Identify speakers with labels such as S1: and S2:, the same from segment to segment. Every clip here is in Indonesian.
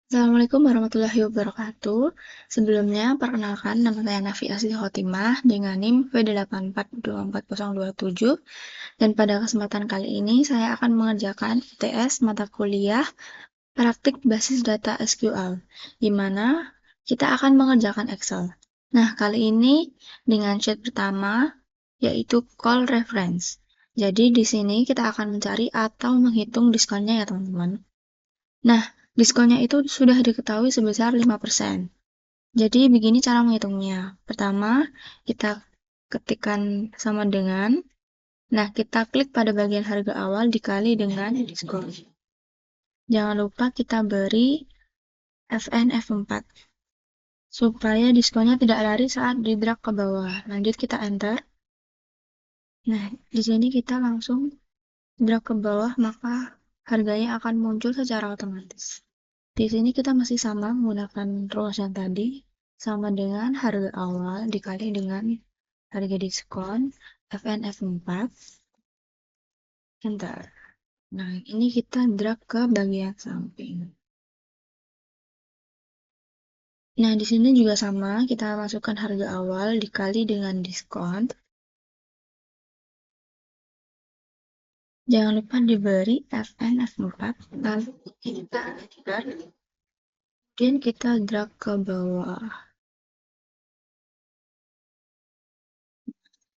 S1: Assalamualaikum warahmatullahi wabarakatuh. Sebelumnya, perkenalkan nama saya Nafi Asli Khotimah dengan NIM V8424027 dan pada kesempatan kali ini saya akan mengerjakan ITS mata kuliah praktik basis data SQL, di mana kita akan mengerjakan Excel. Nah, kali ini dengan sheet pertama, yaitu call reference. Jadi, di sini kita akan mencari atau menghitung diskonnya ya, teman-teman. Nah, diskonnya itu sudah diketahui sebesar 5%. Jadi, begini cara menghitungnya. Pertama, kita ketikkan sama dengan, nah kita klik pada bagian harga awal dikali dengan diskon. Jangan lupa kita beri FN F4, supaya diskonnya tidak lari saat di-drag ke bawah. Lanjut kita enter. Nah, di sini kita langsung drag ke bawah, maka harganya akan muncul secara otomatis. Di sini kita masih sama menggunakan rules yang tadi, sama dengan harga awal dikali dengan harga diskon FNF4, enter. Nah, ini kita drag ke bagian samping. Nah, di sini juga sama, kita masukkan harga awal dikali dengan diskon. Jangan lupa diberi FNF4, lalu kita enter. Kemudian kita drag ke bawah.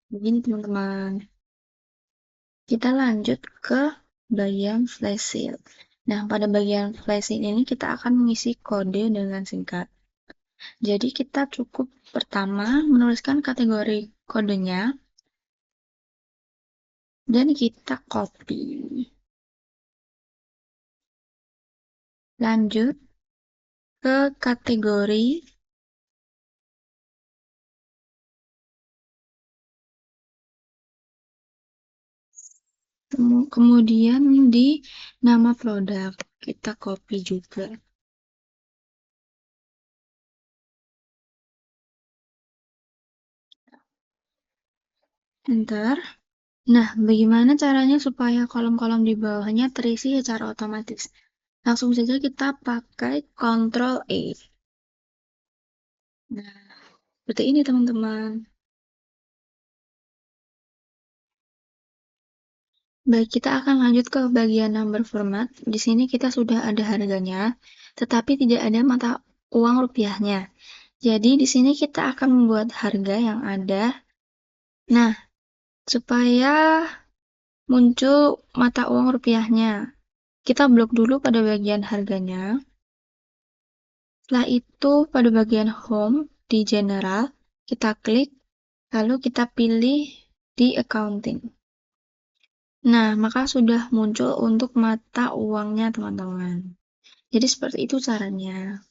S1: Begini teman-teman. Kita lanjut ke bagian flashsheet. Nah, pada bagian flashsheet ini kita akan mengisi kode dengan singkat. Jadi kita cukup pertama menuliskan kategori kodenya dan kita copy. Lanjut ke kategori kemudian di nama produk kita copy juga. Enter. Nah, bagaimana caranya supaya kolom-kolom di bawahnya terisi secara otomatis? Langsung saja kita pakai Ctrl A. Nah, seperti ini teman-teman. Baik, kita akan lanjut ke bagian number format. Di sini kita sudah ada harganya, tetapi tidak ada mata uang rupiahnya. Jadi di sini kita akan membuat harga yang ada. Nah, supaya muncul mata uang rupiahnya, kita blok dulu pada bagian harganya. Setelah itu pada bagian home di general, kita klik, lalu kita pilih di accounting. Nah, maka sudah muncul untuk mata uangnya, teman-teman. Jadi seperti itu caranya.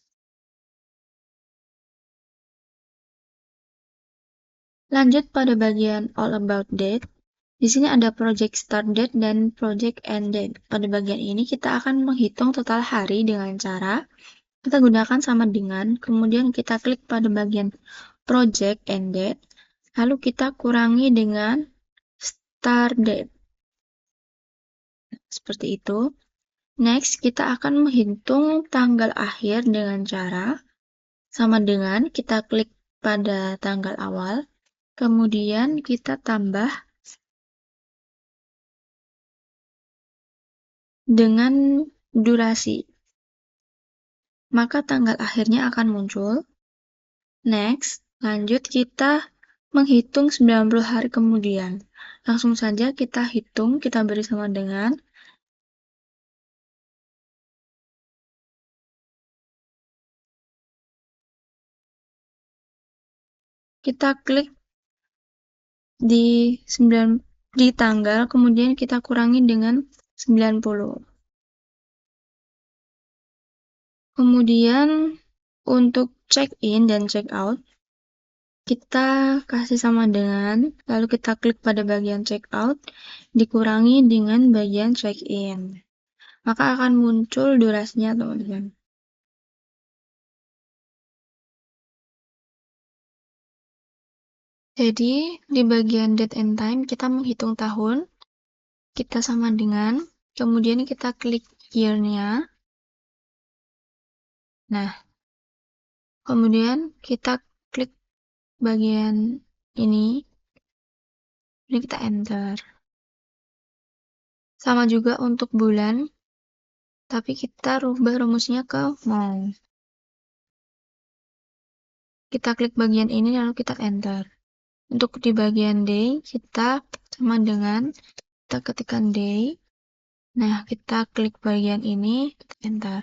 S1: Lanjut pada bagian all about date. Di sini ada project start date dan project end date. Pada bagian ini kita akan menghitung total hari dengan cara kita gunakan sama dengan, kemudian kita klik pada bagian project end date, lalu kita kurangi dengan start date. Seperti itu. Next, kita akan menghitung tanggal akhir dengan cara sama dengan kita klik pada tanggal awal, kemudian kita tambah dengan durasi. Maka tanggal akhirnya akan muncul. Next, lanjut kita menghitung 90 hari kemudian. Langsung saja kita hitung, kita beri sama dengan kita klik di tanggal, kemudian kita kurangi dengan 90. Kemudian untuk check in dan check out, kita kasih sama dengan, lalu kita klik pada bagian check out, dikurangi dengan bagian check in. Maka akan muncul durasinya, teman-teman. Jadi, di bagian date and time, kita menghitung tahun, kita sama dengan, kemudian kita klik year-nya, Nah, kemudian kita klik bagian ini kita enter. Sama juga untuk bulan, tapi kita rubah rumusnya ke month. Kita klik bagian ini lalu kita enter. Untuk di bagian day, kita sama dengan kita ketikkan day. Nah, kita klik bagian ini, kita enter.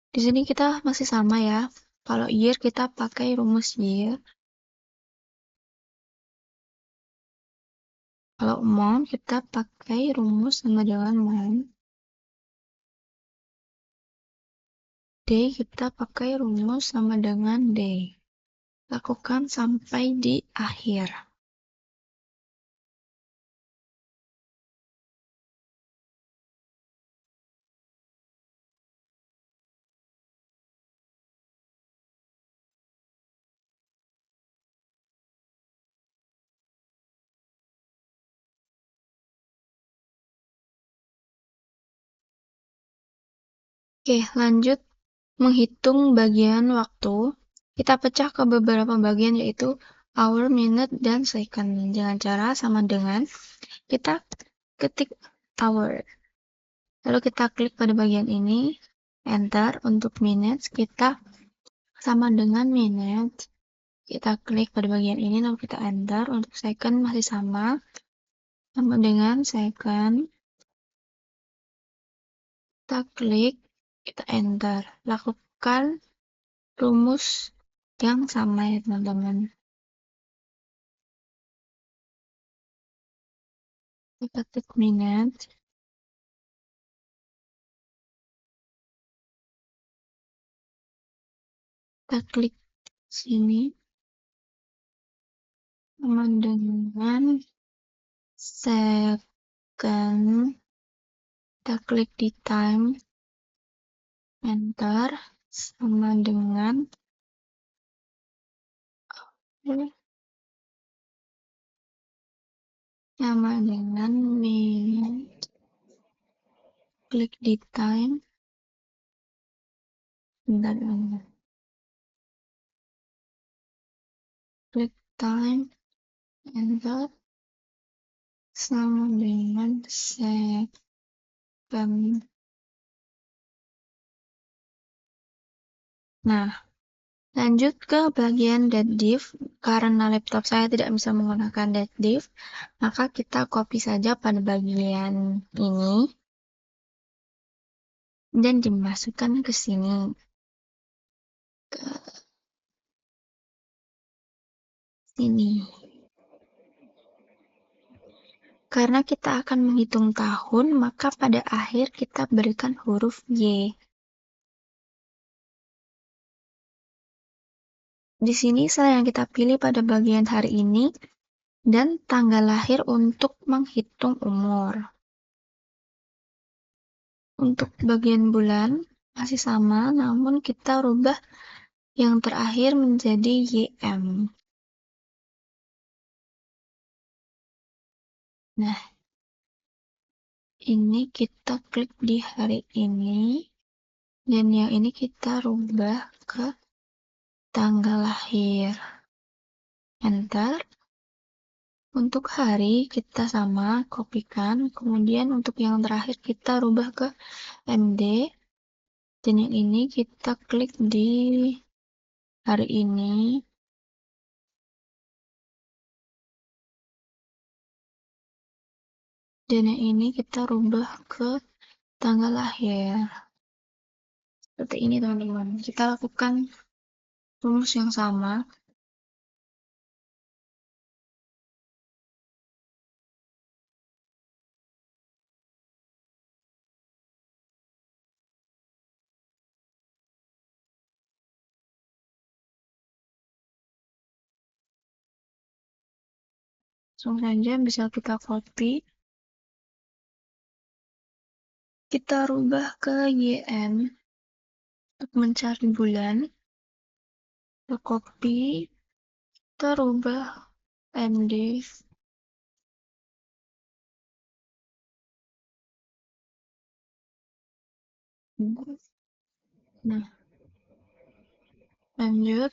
S1: Di sini kita masih sama ya. Kalau year kita pakai rumus year. Kalau month kita pakai rumus sama dengan month. Day kita pakai rumus sama dengan day. Lakukan sampai di akhir. Oke, lanjut menghitung bagian waktu. Kita pecah ke beberapa bagian yaitu hour, minute, dan second. Dengan cara sama dengan kita ketik hour. Lalu kita klik pada bagian ini, enter. Untuk minutes kita sama dengan minute. Kita klik pada bagian ini lalu kita enter. Untuk second masih sama dengan second. Kita klik, kita enter. Lakukan rumus yang sama ya teman-teman. Kita klik minute. Kita klik sini sama dengan second. Kita klik di time, enter, sama dengan minute. Klik di time, bentar. Klik time, enter, sama dengan second. Nah, lanjut ke bagian dative. Karena laptop saya tidak bisa menggunakan dative, maka kita copy saja pada bagian ini dan dimasukkan ke sini. Ke sini. Karena kita akan menghitung tahun, maka pada akhir kita berikan huruf Y. Di sini sel yang kita pilih pada bagian hari ini dan tanggal lahir untuk menghitung umur. Untuk bagian bulan masih sama, namun kita rubah yang terakhir menjadi YM. Nah, ini kita klik di hari ini, dan yang ini kita rubah ke tanggal lahir. Enter. Untuk hari kita sama, kopikan. Kemudian untuk yang terakhir kita rubah ke MD. Dan yang ini kita klik di hari ini. Dan yang ini kita rubah ke tanggal lahir. Seperti ini teman-teman. Kita lakukan rumus yang sama. Langsung saja bisa kita copy. Kita rubah ke YM untuk mencari bulan. Kita copy. Kita rubah MD. Nah, lanjut.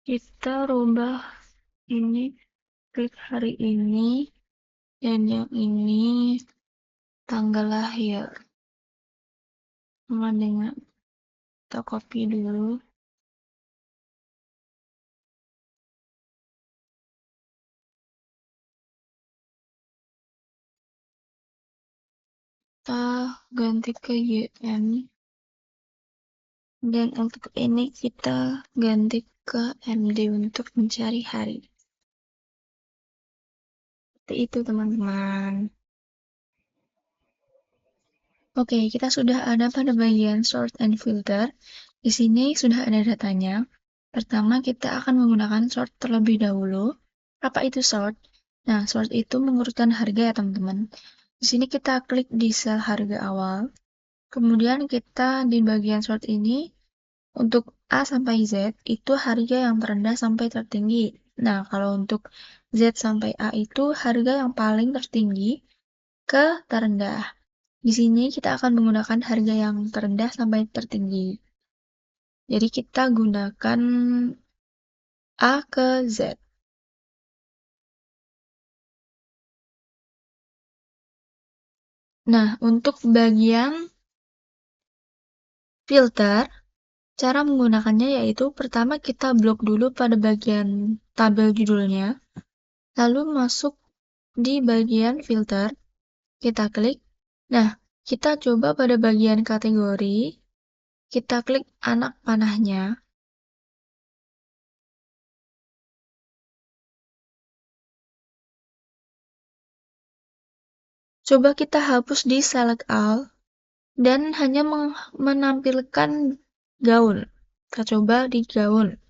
S1: Kita rubah ini, klik hari ini, dan yang ini tanggal lahir. Sama dengan kita copy dulu. Kita ganti ke YM. Dan untuk ini kita ganti ke MD untuk mencari hari. Seperti itu, teman-teman. Oke, kita sudah ada pada bagian sort and filter. Di sini sudah ada datanya. Pertama, kita akan menggunakan sort terlebih dahulu. Apa itu sort? Nah, sort itu mengurutkan harga ya, teman-teman. Di sini kita klik di sel harga awal. Kemudian kita di bagian sort ini, untuk A sampai Z, itu harga yang terendah sampai tertinggi. Nah, kalau untuk Z sampai A itu harga yang paling tertinggi ke terendah. Di sini kita akan menggunakan harga yang terendah sampai tertinggi. Jadi kita gunakan A ke Z. Nah, untuk bagian filter, cara menggunakannya yaitu pertama kita blok dulu pada bagian tabel judulnya, lalu masuk di bagian filter, kita klik. Nah, kita coba pada bagian kategori, kita klik anak panahnya. Coba kita hapus di select all dan hanya menampilkan gaun. Kita coba di gaun.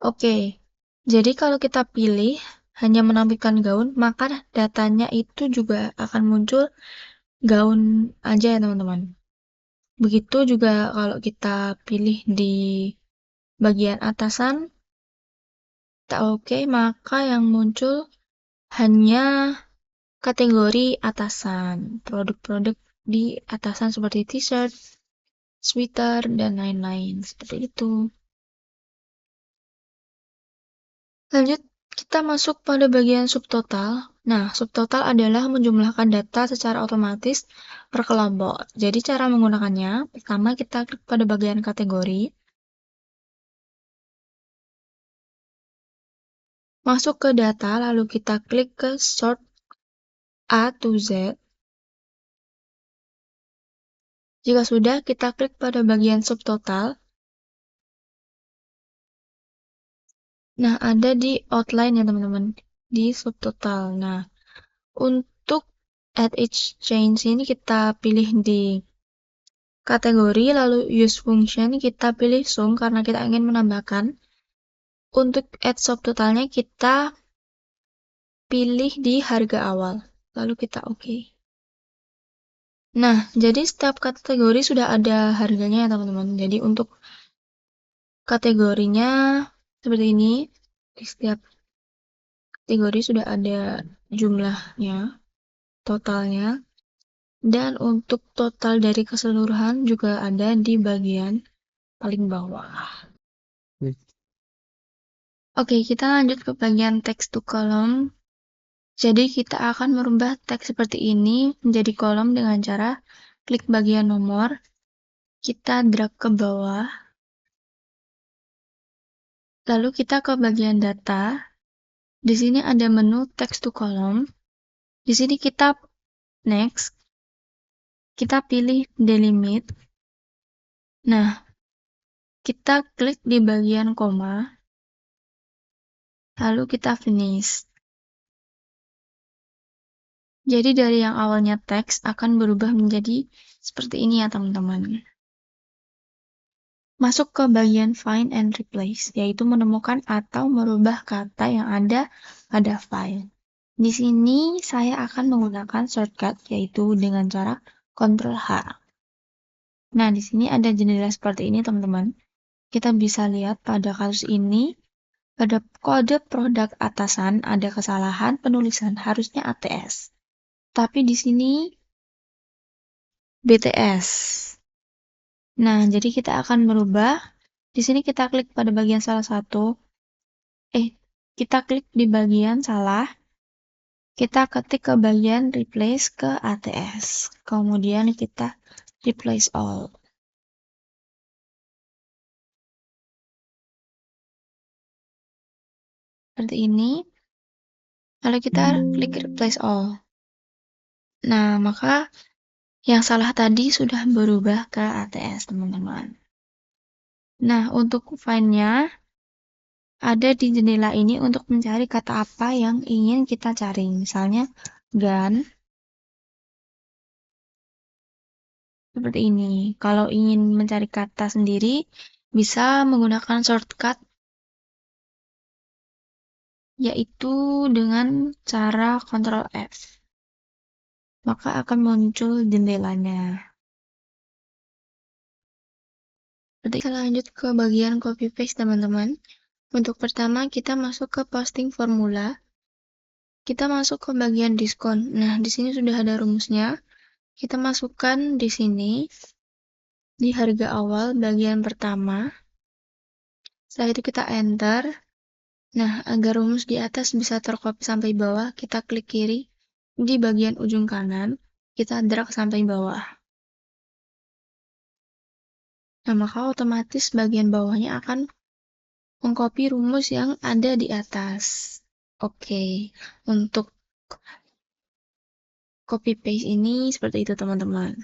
S1: Oke, jadi kalau kita pilih hanya menampilkan gaun, maka datanya itu juga akan muncul gaun aja ya teman-teman. Begitu juga kalau kita pilih di bagian atasan, kita oke, maka yang muncul hanya kategori atasan, produk-produk di atasan seperti t-shirt, sweater, dan lain-lain. Seperti itu. Lanjut, kita masuk pada bagian subtotal. Nah, subtotal adalah menjumlahkan data secara otomatis per kelompok. Jadi cara menggunakannya, pertama kita klik pada bagian kategori, masuk ke data, lalu kita klik ke sort A to Z. Jika sudah, kita klik pada bagian subtotal. Nah, ada di outline ya teman-teman, di subtotal. Nah, untuk add each change ini kita pilih di kategori, lalu use function kita pilih sum karena kita ingin menambahkan. Untuk add subtotalnya kita pilih di harga awal, lalu kita oke. Nah, jadi setiap kategori sudah ada harganya ya teman-teman. Jadi untuk kategorinya seperti ini, di setiap kategori sudah ada jumlahnya, totalnya. Dan untuk total dari keseluruhan juga ada di bagian paling bawah. Oke, kita lanjut ke bagian text to column. Jadi kita akan merubah teks seperti ini menjadi kolom dengan cara klik bagian nomor, kita drag ke bawah, lalu kita ke bagian data. Di sini ada menu text to column. Di sini kita next, kita pilih delimit. Nah, kita klik di bagian koma, lalu kita finish. Jadi dari yang awalnya teks akan berubah menjadi seperti ini ya teman-teman. Masuk ke bagian find and replace, yaitu menemukan atau merubah kata yang ada pada file. Di sini saya akan menggunakan shortcut, yaitu dengan cara Ctrl+H. Nah, di sini ada jendela seperti ini teman-teman. Kita bisa lihat pada kasus ini, pada kode produk atasan ada kesalahan penulisan, harusnya ATS. Tapi di sini BTS. Nah, jadi kita akan merubah. Di sini kita klik pada bagian salah satu. Kita klik di bagian salah. Kita ketik ke bagian replace ke ATS. Kemudian kita replace all. Seperti ini. Lalu kita klik replace all. Nah, maka yang salah tadi sudah berubah ke ATS, teman-teman. Nah, untuk find-nya ada di jendela ini untuk mencari kata apa yang ingin kita cari. Misalnya, gun. Seperti ini. Kalau ingin mencari kata sendiri, bisa menggunakan shortcut, yaitu dengan cara Ctrl F. Maka akan muncul jendelanya. Kita lanjut ke bagian copy paste, teman-teman. Untuk pertama, kita masuk ke posting formula. Kita masuk ke bagian diskon. Nah, di sini sudah ada rumusnya. Kita masukkan di sini di harga awal bagian pertama. Setelah itu kita enter. Nah, agar rumus di atas bisa tercopy sampai bawah, kita klik kiri di bagian ujung kanan, kita drag sampai bawah. Nah, maka otomatis bagian bawahnya akan mengcopy rumus yang ada di atas. Oke, untuk copy paste ini seperti itu, teman-teman.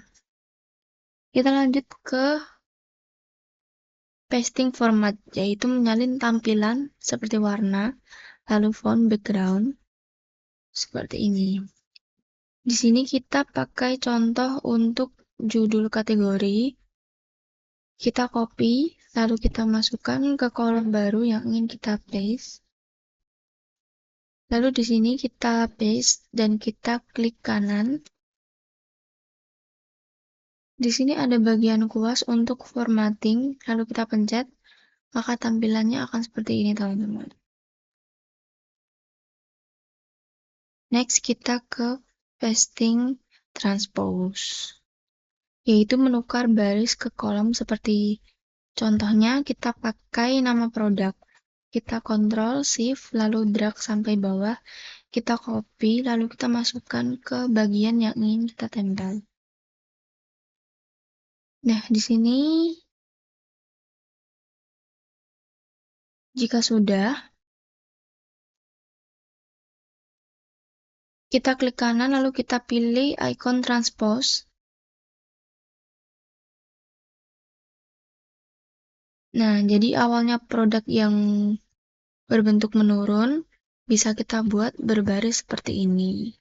S1: Kita lanjut ke pasting format, yaitu menyalin tampilan seperti warna, lalu font background, seperti ini. Di sini kita pakai contoh untuk judul kategori. Kita copy, lalu kita masukkan ke kolom baru yang ingin kita paste. Lalu di sini kita paste dan kita klik kanan. Di sini ada bagian kuas untuk formatting, lalu kita pencet, maka tampilannya akan seperti ini, teman-teman. Next, kita ke pasting transpose, yaitu menukar baris ke kolom seperti contohnya kita pakai nama produk. Kita Ctrl Shift lalu drag sampai bawah, kita copy lalu kita masukkan ke bagian yang ingin kita tempel. Nah, di sini jika sudah, kita klik kanan lalu kita pilih icon transpose. Nah, jadi awalnya produk yang berbentuk menurun bisa kita buat berbaris seperti ini.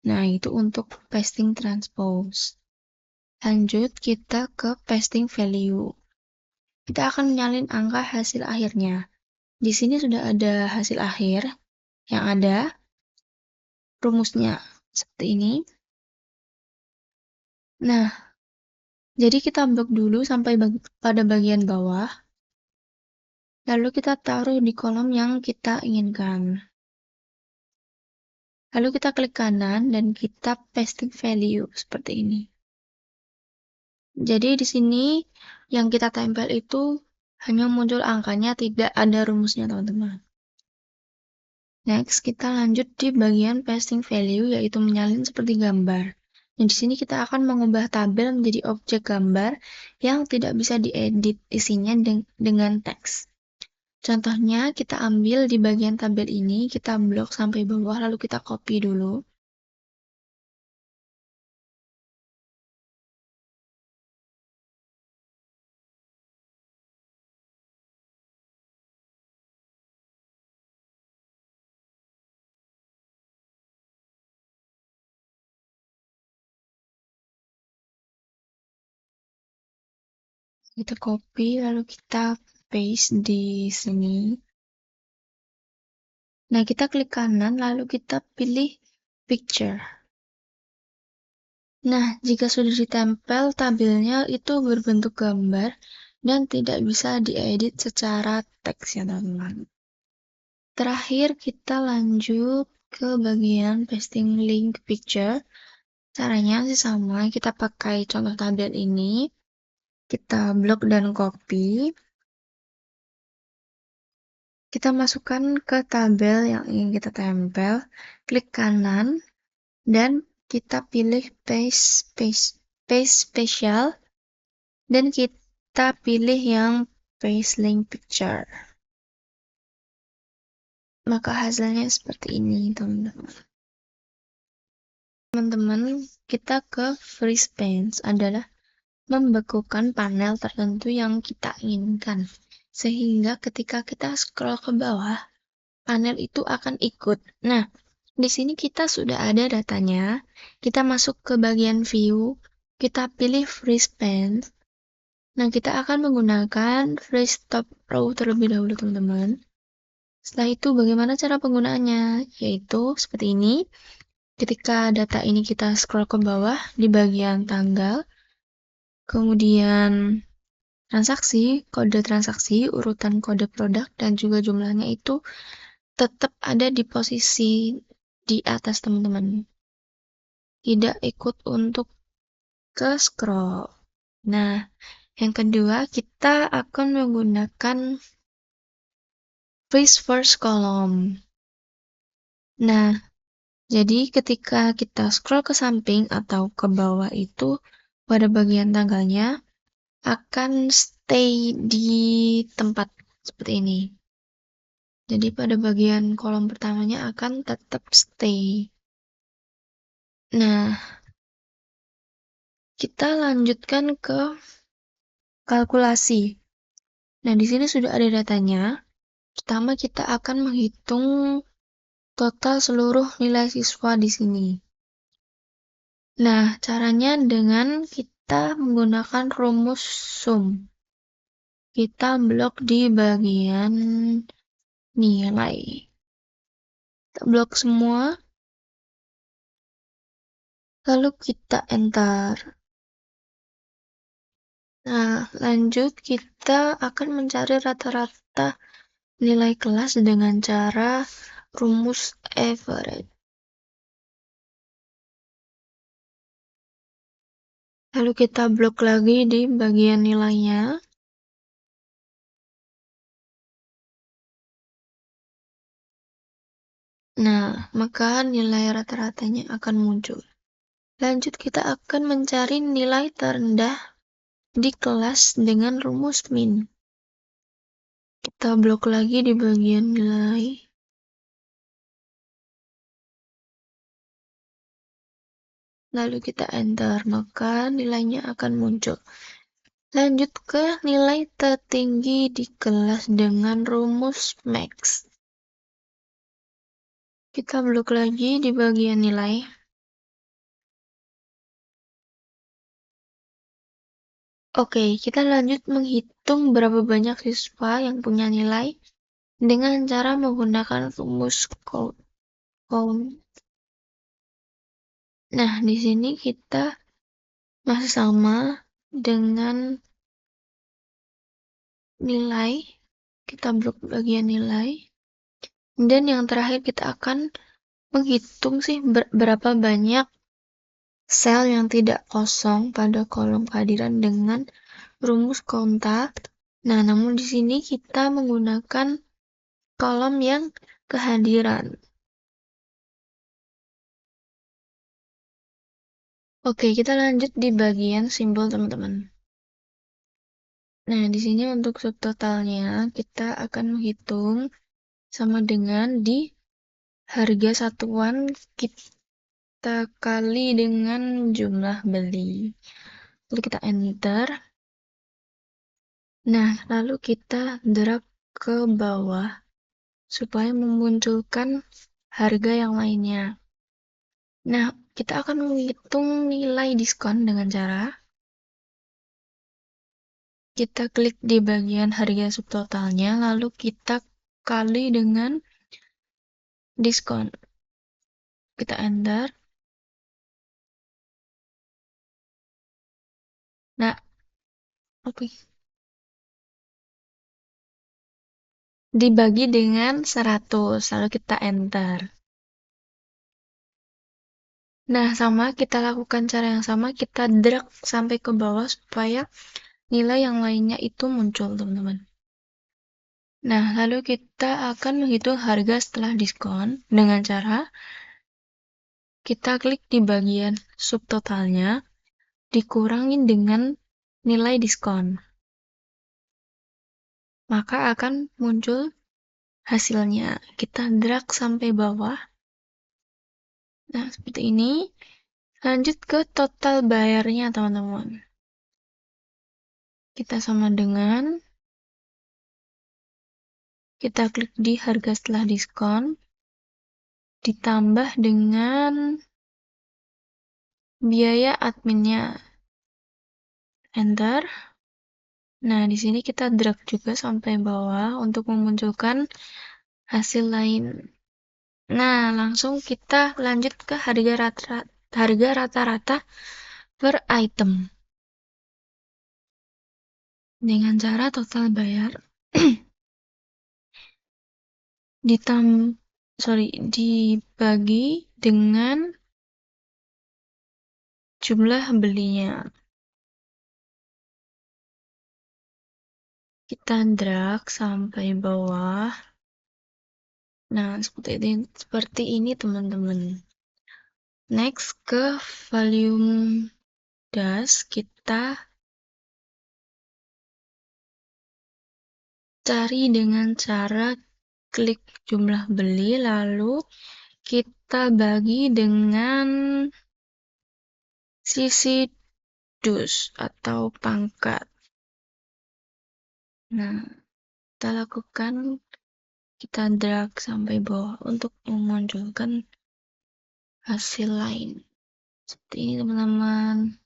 S1: Nah, itu untuk pasting transpose. Lanjut, kita ke pasting value. Kita akan menyalin angka hasil akhirnya. Di sini sudah ada hasil akhir yang ada rumusnya seperti ini. Nah, jadi kita blok dulu sampai pada bagian bawah. Lalu kita taruh di kolom yang kita inginkan. Lalu kita klik kanan dan kita pasting value seperti ini. Jadi di sini yang kita tempel itu hanya muncul angkanya, tidak ada rumusnya, teman-teman. Next, kita lanjut di bagian pasting value, yaitu menyalin seperti gambar. Dan di sini kita akan mengubah tabel menjadi objek gambar yang tidak bisa diedit isinya dengan teks. Contohnya, kita ambil di bagian tabel ini, kita blok sampai bawah, lalu kita copy dulu. Kita copy, lalu kita paste di sini. Nah, kita klik kanan, lalu kita pilih picture. Nah, jika sudah ditempel, tabelnya itu berbentuk gambar dan tidak bisa diedit secara teks, ya teman-teman. Terakhir, kita lanjut ke bagian pasting link picture. Caranya sih sama, kita pakai contoh tabel ini, kita blok dan copy, kita masukkan ke tabel yang ingin kita tempel, klik kanan, dan kita pilih paste spesial, dan kita pilih yang paste link picture. Maka hasilnya seperti ini, teman-teman. Teman-teman, kita ke freeze panes adalah membekukan panel tertentu yang kita inginkan. Sehingga ketika kita scroll ke bawah, panel itu akan ikut. Nah, di sini kita sudah ada datanya. Kita masuk ke bagian view, kita pilih freeze panes. Nah, kita akan menggunakan freeze top row terlebih dahulu, teman-teman. Setelah itu, bagaimana cara penggunaannya? Yaitu seperti ini. Ketika data ini kita scroll ke bawah di bagian tanggal, kemudian transaksi, kode transaksi, urutan kode produk, dan juga jumlahnya itu tetap ada di posisi di atas, teman-teman. Tidak ikut untuk ke scroll. Nah, yang kedua, kita akan menggunakan freeze first column. Nah, jadi ketika kita scroll ke samping atau ke bawah itu, pada bagian tanggalnya akan stay di tempat seperti ini. Jadi pada bagian kolom pertamanya akan tetap stay. Nah, kita lanjutkan ke kalkulasi. Nah, di sini sudah ada datanya. Pertama kita akan menghitung total seluruh nilai siswa di sini. Nah, caranya dengan kita menggunakan rumus sum. Kita blok di bagian nilai. Kita blok semua. Lalu kita enter. Nah, lanjut kita akan mencari rata-rata nilai kelas dengan cara rumus average. Lalu kita blok lagi di bagian nilainya. Nah, maka nilai rata-ratanya akan muncul. Lanjut kita akan mencari nilai terendah di kelas dengan rumus min. Kita blok lagi di bagian nilai. Lalu kita enter, maka nilainya akan muncul. Lanjut ke nilai tertinggi di kelas dengan rumus max. Kita blok lagi di bagian nilai. Oke, kita lanjut menghitung berapa banyak siswa yang punya nilai dengan cara menggunakan rumus count. Nah, di sini kita masih sama dengan nilai. Kita blok bagian nilai. Dan yang terakhir kita akan menghitung sih berapa banyak sel yang tidak kosong pada kolom kehadiran dengan rumus kontak. Nah, namun di sini kita menggunakan kolom yang kehadiran. Oke, kita lanjut di bagian simbol, teman-teman. Nah, di sini untuk subtotalnya kita akan menghitung sama dengan di harga satuan kita kali dengan jumlah beli. Lalu kita enter. Nah, lalu kita drag ke bawah supaya memunculkan harga yang lainnya. Nah, kita akan menghitung nilai diskon dengan cara kita klik di bagian harga subtotalnya, lalu kita kali dengan diskon. Kita enter. Nah, oke. Dibagi dengan 100, lalu kita enter. Nah, sama kita lakukan cara yang sama, kita drag sampai ke bawah supaya nilai yang lainnya itu muncul, teman-teman. Nah, lalu kita akan menghitung harga setelah diskon dengan cara kita klik di bagian subtotalnya, dikurangin dengan nilai diskon. Maka akan muncul hasilnya. Kita drag sampai bawah. Nah, seperti ini. Lanjut ke total bayarnya, teman-teman. Kita sama dengan kita klik di harga setelah diskon, ditambah dengan biaya adminnya. Enter. Nah, di sini kita drag juga sampai bawah untuk memunculkan hasil lain. Nah, langsung kita lanjut ke harga rata-rata per item. Dengan cara total bayar dibagi dengan jumlah belinya. Kita drag sampai bawah. Nah, seperti ini teman-teman. Next ke volume das, kita cari dengan cara klik jumlah beli, lalu kita bagi dengan sisi dus atau pangkat. Nah, kita lakukan, kita drag sampai bawah untuk memunculkan hasil lain. Seperti ini teman-teman.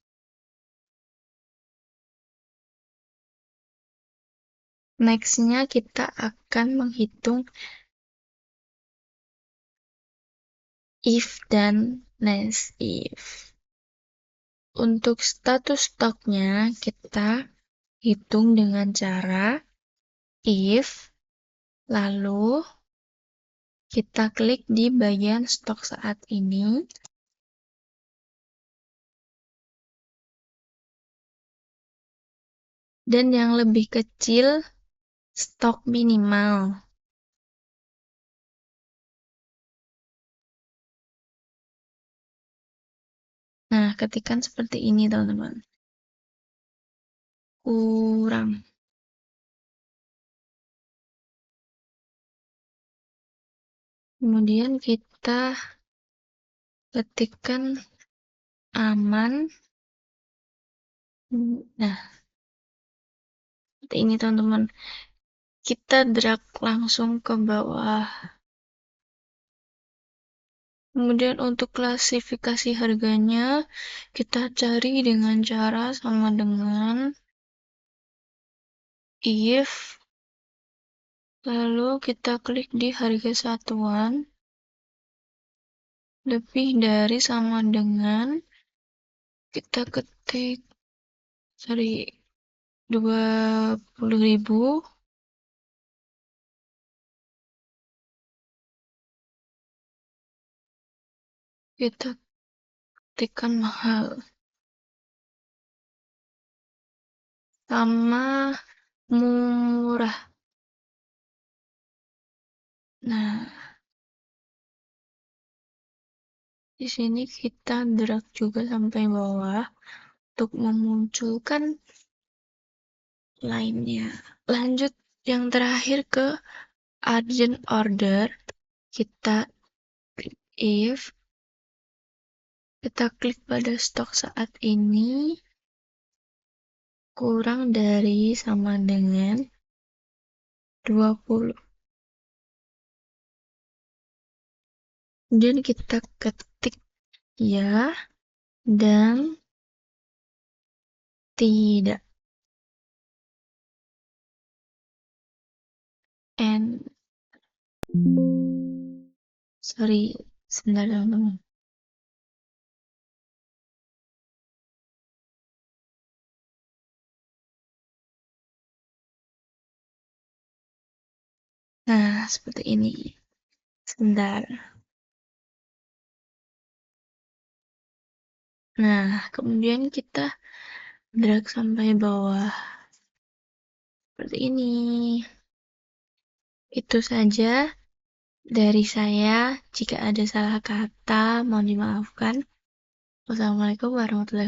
S1: Next-nya kita akan menghitung if dan next if. Untuk status stoknya kita hitung dengan cara if, lalu kita klik di bagian stok saat ini. Dan yang lebih kecil, stok minimal. Nah, ketikan seperti ini, teman-teman. Kurang. Kemudian kita ketikkan aman. Nah, seperti ini, teman-teman. Kita drag langsung ke bawah. Kemudian untuk klasifikasi harganya, kita cari dengan cara sama dengan if, lalu kita klik di harga satuan, lebih dari sama dengan, kita ketik, 20.000, kita ketikkan mahal, sama murah. Nah, di sini kita drag juga sampai bawah untuk memunculkan lainnya. Lanjut yang terakhir ke urgent order. Kita if, kita klik pada stok saat ini, kurang dari sama dengan 20. Kemudian kita ketik ya dan tidak. And sebentar teman-teman. Nah, seperti ini. Sebentar. Nah, kemudian kita drag sampai bawah. Seperti ini. Itu saja dari saya. Jika ada salah kata, mohon dimaafkan. Wassalamualaikum warahmatullahi wabarakatuh.